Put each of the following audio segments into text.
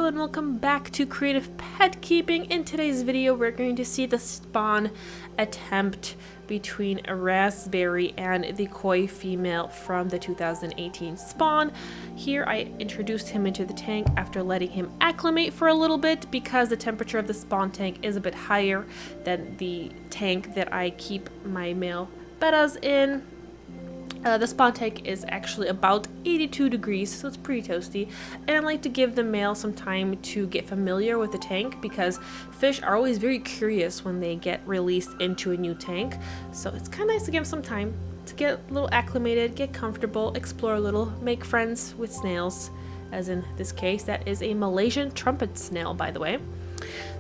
Hello and welcome back to Creative Pet Keeping. In today's video, we're going to see the spawn attempt between a raspberry and the koi female from the 2018 spawn. Here I introduced him into the tank after letting him acclimate for a little bit because the temperature of the spawn tank is a bit higher than the tank that I keep my male bettas in. The spawn tank is actually about 82 degrees, so it's pretty toasty, and I like to give the male some time to get familiar with the tank because fish are always very curious when they get released into a new tank, so it's kind of nice to give them some time to get a little acclimated, get comfortable, explore a little, make friends with snails, as in this case that is a Malaysian trumpet snail, by the way.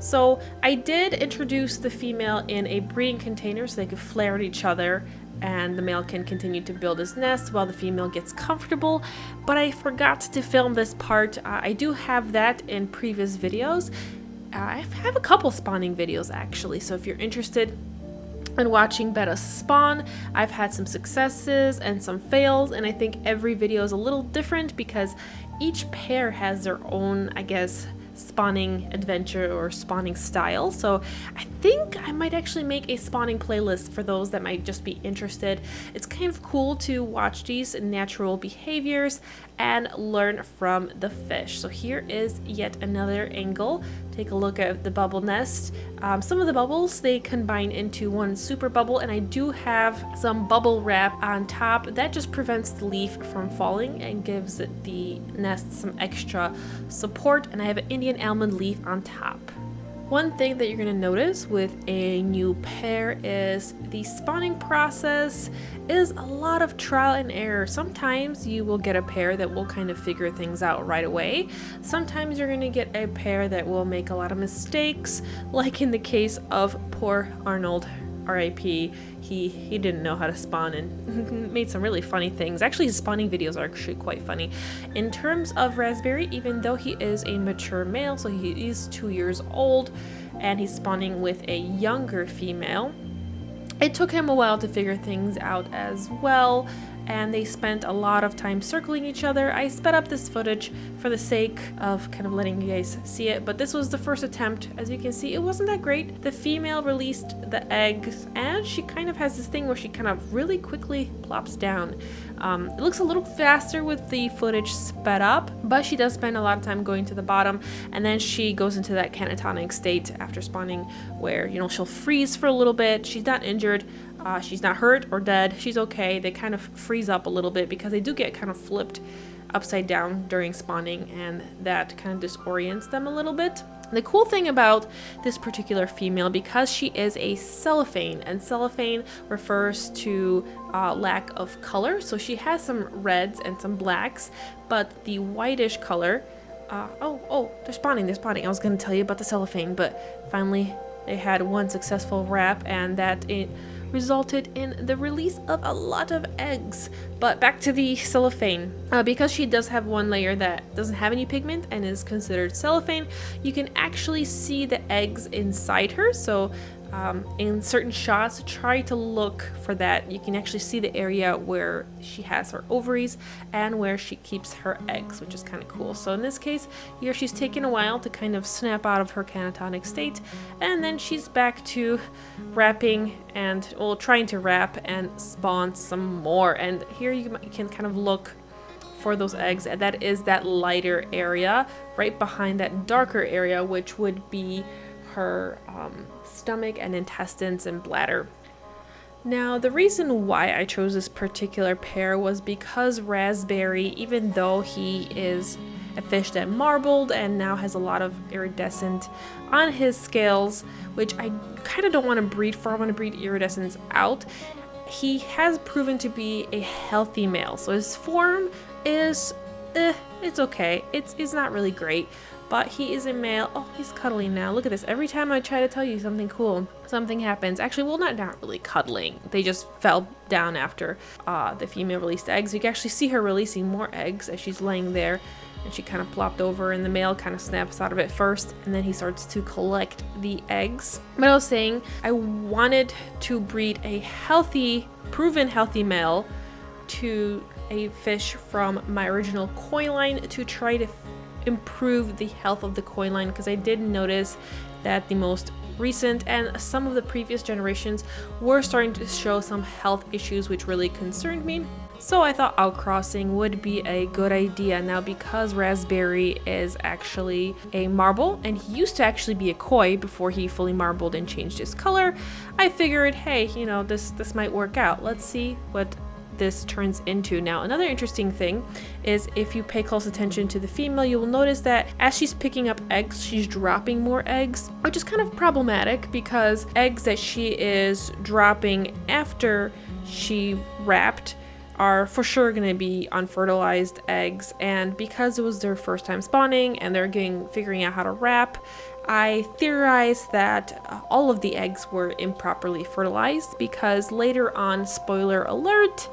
So I did introduce the female in a breeding container so they could flare at each other and the male can continue to build his nest while the female gets comfortable, but I forgot to film this part. I do have that in previous videos. I have a couple spawning videos actually, so if you're interested in watching bettas spawn, I've had some successes and some fails, and I think every video is a little different because each pair has their own, I guess, spawning adventure or spawning style. So I think I might actually make a spawning playlist for those that might just be interested. It's kind of cool to watch these natural behaviors and learn from the fish. So here is yet another angle. Take a look at the bubble nest. Some of the bubbles, they combine into one super bubble, and I do have some bubble wrap on top that just prevents the leaf from falling and gives the nest some extra support, and I have an Indian almond leaf on top. One thing that you're going to notice with a new pair is the spawning process is a lot of trial and error. Sometimes you will get a pair that will kind of figure things out right away. Sometimes you're going to get a pair that will make a lot of mistakes, like in the case of poor Arnold. R.I.P. He didn't know how to spawn and made some really funny things. Actually, his spawning videos are actually quite funny. In terms of Raspberry, even though he is a mature male, so he is 2 years old, and he's spawning with a younger female, it took him a while to figure things out as well, and they spent a lot of time circling each other. I sped up this footage for the sake of kind of letting you guys see it, but this was the first attempt. As you can see, it wasn't that great. The female released the eggs, and she kind of has this thing where she kind of really quickly plops down. It looks a little faster with the footage sped up, but she does spend a lot of time going to the bottom, and then she goes into that catatonic state after spawning where, you know, she'll freeze for a little bit. She's not injured. She's not hurt or dead. She's okay. They kind of freeze up a little bit because they do get kind of flipped upside down during spawning, and that kind of disorients them a little bit. The cool thing about this particular female, because she is a cellophane, and cellophane refers to lack of color, so she has some reds and some blacks, but the whitish color, they're spawning. I was going to tell you about the cellophane, but finally they had one successful wrap, and that resulted in the release of a lot of eggs. But back to the cellophane. Because she does have one layer that doesn't have any pigment and is considered cellophane, you can actually see the eggs inside her. So in certain shots, try to look for that. You can actually see the area where she has her ovaries and where she keeps her eggs, which is kind of cool. So in this case here, she's taken a while to kind of snap out of her catatonic state, and then she's back to wrapping and, well, trying to wrap and spawn some more. And here you can kind of look for those eggs, and that is that lighter area right behind that darker area, which would be her stomach and intestines and bladder. Now, the reason why I chose this particular pair was because Raspberry, even though he is a fish that marbled and now has a lot of iridescent on his scales, which I kind of don't want to breed for, I want to breed iridescence out, he has proven to be a healthy male. So his form is, it's okay. It's not really great, but he is a male. Oh, he's cuddling now. Look at this. Every time I try to tell you something cool, something happens. Actually, well, not really cuddling. They just fell down after the female released eggs. You can actually see her releasing more eggs as she's laying there, and she kind of plopped over, and the male kind of snaps out of it first, and then he starts to collect the eggs. But I was saying, I wanted to breed a healthy, proven healthy male to a fish from my original koi line to try to improve the health of the koi line, because I did notice that the most recent and some of the previous generations were starting to show some health issues, which really concerned me. So I thought outcrossing would be a good idea. Now, because Raspberry is actually a marble, and he used to actually be a koi before he fully marbled and changed his color, I figured, hey, you know, this might work out. Let's see what this turns into. Now, another interesting thing is if you pay close attention to the female, you will notice that as she's picking up eggs, she's dropping more eggs, which is kind of problematic because eggs that she is dropping after she wrapped are for sure going to be unfertilized eggs, and because it was their first time spawning and they're figuring out how to wrap, I theorized that all of the eggs were improperly fertilized, because later on, spoiler alert,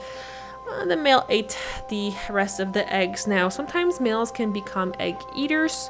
the male ate the rest of the eggs. Now, sometimes males can become egg eaters,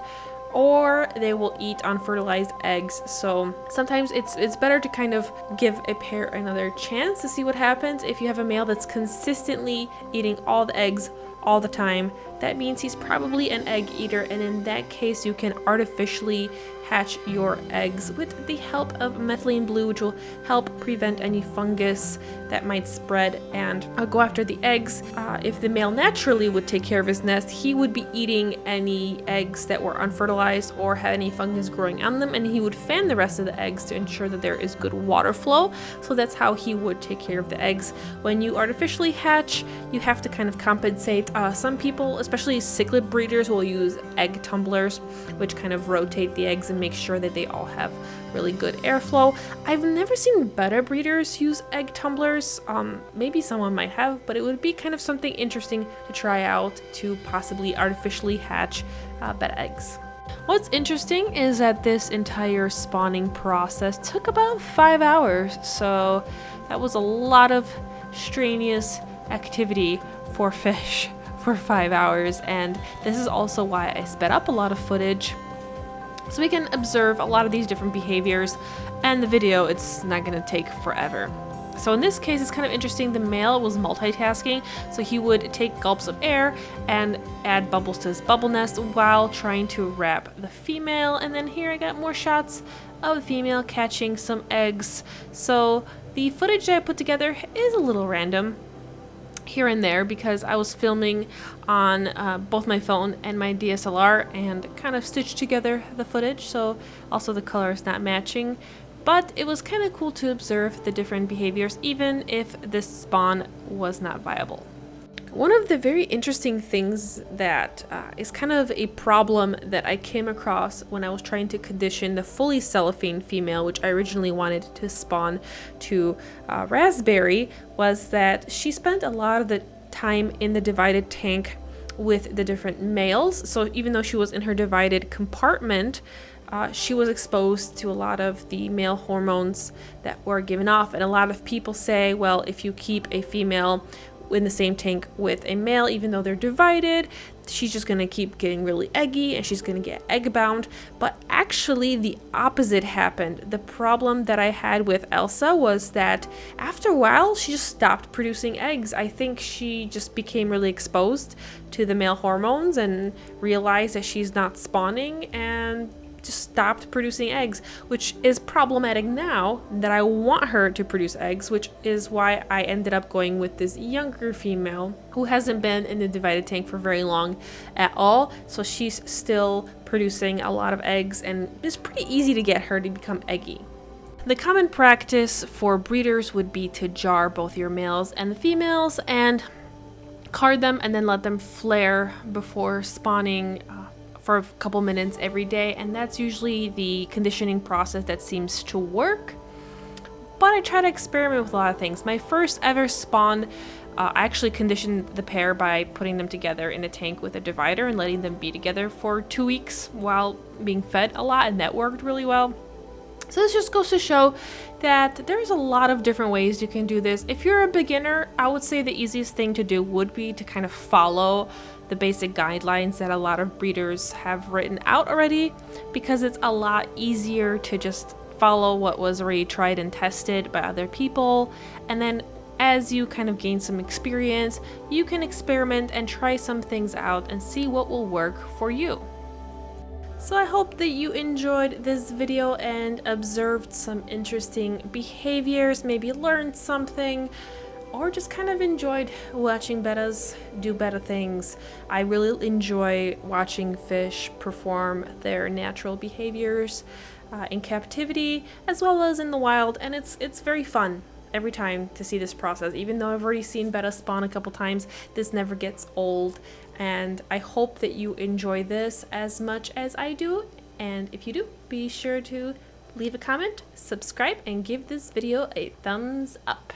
or they will eat unfertilized eggs. So sometimes it's better to kind of give a pair another chance to see what happens. If you have a male that's consistently eating all the eggs all the time, that means he's probably an egg eater, and in that case you can artificially hatch your eggs with the help of methylene blue, which will help prevent any fungus that might spread and go after the eggs. If the male naturally would take care of his nest, he would be eating any eggs that were unfertilized or had any fungus growing on them, and he would fan the rest of the eggs to ensure that there is good water flow. So that's how he would take care of the eggs. When you artificially hatch, you have to kind of compensate. Some people, especially cichlid breeders, will use egg tumblers, which kind of rotate the eggs and make sure that they all have really good airflow. I've never seen betta breeders use egg tumblers. Maybe someone might have, but it would be kind of something interesting to try out to possibly artificially hatch betta eggs. What's interesting is that this entire spawning process took about 5 hours, so that was a lot of strenuous activity for fish for 5 hours, and this is also why I sped up a lot of footage so we can observe a lot of these different behaviors, and the video, it's not going to take forever. So in this case, it's kind of interesting. The male was multitasking, so he would take gulps of air and add bubbles to his bubble nest while trying to wrap the female. And then here I got more shots of the female catching some eggs. So the footage that I put together is a little random here and there because I was filming on both my phone and my DSLR and kind of stitched together the footage, so also the color is not matching. But it was kind of cool to observe the different behaviors, even if this spawn was not viable. One of the very interesting things that is kind of a problem that I came across when I was trying to condition the fully cellophane female, which I originally wanted to spawn to Raspberry, was that she spent a lot of the time in the divided tank with the different males. So even though she was in her divided compartment, she was exposed to a lot of the male hormones that were given off. And a lot of people say, well, if you keep a female in the same tank with a male, even though they're divided, she's just going to keep getting really eggy and she's going to get egg bound. But actually the opposite happened. The problem that I had with Elsa was that after a while she just stopped producing eggs. I think she just became really exposed to the male hormones and realized that she's not spawning and just stopped producing eggs, which is problematic now that I want her to produce eggs, which is why I ended up going with this younger female who hasn't been in the divided tank for very long at all. So she's still producing a lot of eggs and it's pretty easy to get her to become eggy. The common practice for breeders would be to jar both your males and the females and card them and then let them flare before spawning for a couple minutes every day, and that's usually the conditioning process that seems to work. But I try to experiment with a lot of things. My first ever spawn, I actually conditioned the pair by putting them together in a tank with a divider and letting them be together for 2 weeks while being fed a lot, and that worked really well. So this just goes to show that there's a lot of different ways you can do this. If you're a beginner, I would say the easiest thing to do would be to kind of follow the basic guidelines that a lot of breeders have written out already, because it's a lot easier to just follow what was already tried and tested by other people. And then as you kind of gain some experience, you can experiment and try some things out and see what will work for you. So I hope that you enjoyed this video and observed some interesting behaviors, maybe learned something, or just kind of enjoyed watching bettas do betta things. I really enjoy watching fish perform their natural behaviors in captivity as well as in the wild, and it's very fun every time to see this process. Even though I've already seen betta spawn a couple times, this never gets old, and I hope that you enjoy this as much as I do. And if you do, be sure to leave a comment, subscribe, and give this video a thumbs up.